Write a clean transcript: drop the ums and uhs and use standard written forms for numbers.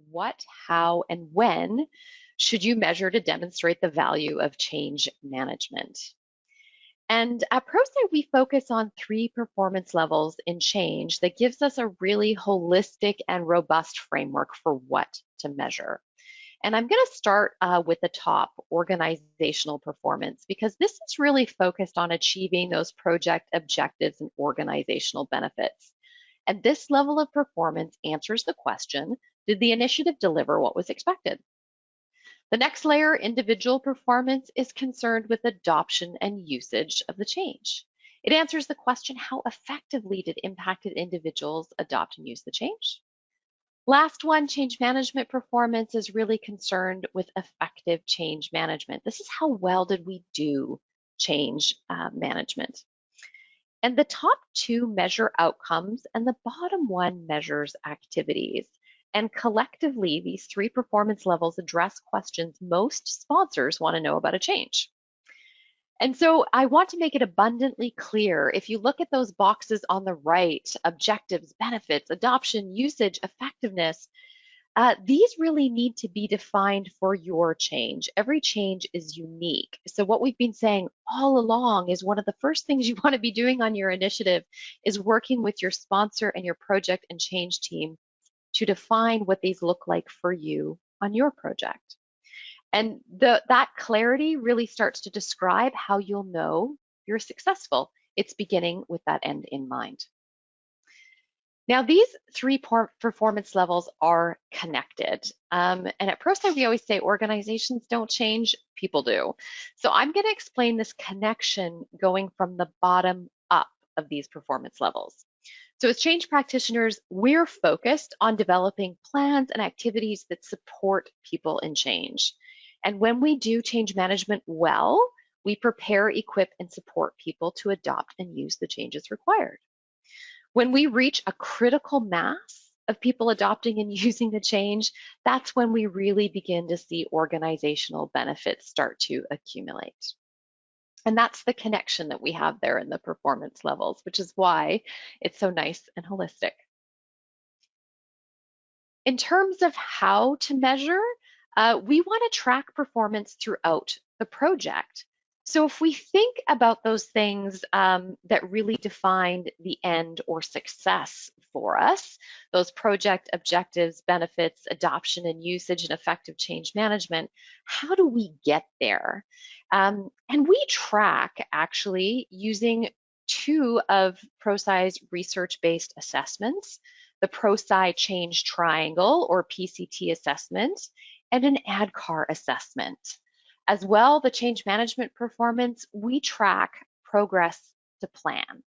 what, how, and when should you measure to demonstrate the value of change management? And at Prosci, we focus on 3 performance levels in change that gives us a really holistic and robust framework for what to measure. And I'm going to start with the top, organizational performance, because this is really focused on achieving those project objectives and organizational benefits. And this level of performance answers the question, did the initiative deliver what was expected? The next layer, individual performance, is concerned with adoption and usage of the change. It answers the question, how effectively did impacted individuals adopt and use the change? Last one, change management performance, is really concerned with effective change management. This is how well did we do change management. And the top 2 measure outcomes, and the bottom one measures activities. And collectively, these 3 performance levels address questions most sponsors want to know about a change. And so I want to make it abundantly clear, if you look at those boxes on the right, objectives, benefits, adoption, usage, effectiveness, these really need to be defined for your change. Every change is unique. So what we've been saying all along is one of the first things you want to be doing on your initiative is working with your sponsor and your project and change team to define what these look like for you on your project. And that clarity really starts to describe how you'll know you're successful. It's beginning with that end in mind. Now, these 3 performance levels are connected. And at Prosci, we always say organizations don't change, people do. So I'm going to explain this connection going from the bottom up of these performance levels. So as change practitioners, we're focused on developing plans and activities that support people in change. And when we do change management well, we prepare, equip, and support people to adopt and use the changes required. When we reach a critical mass of people adopting and using the change, that's when we really begin to see organizational benefits start to accumulate. And that's the connection that we have there in the performance levels, which is why it's so nice and holistic. In terms of how to measure, we want to track performance throughout the project. So if we think about those things that really defined the end or success for us, those project objectives, benefits, adoption and usage, and effective change management, how do we get there? And we track actually using 2 of Prosci's research-based assessments, the Prosci Change Triangle or PCT assessment, and an ADKAR assessment. As well, the change management performance, we track progress to plan.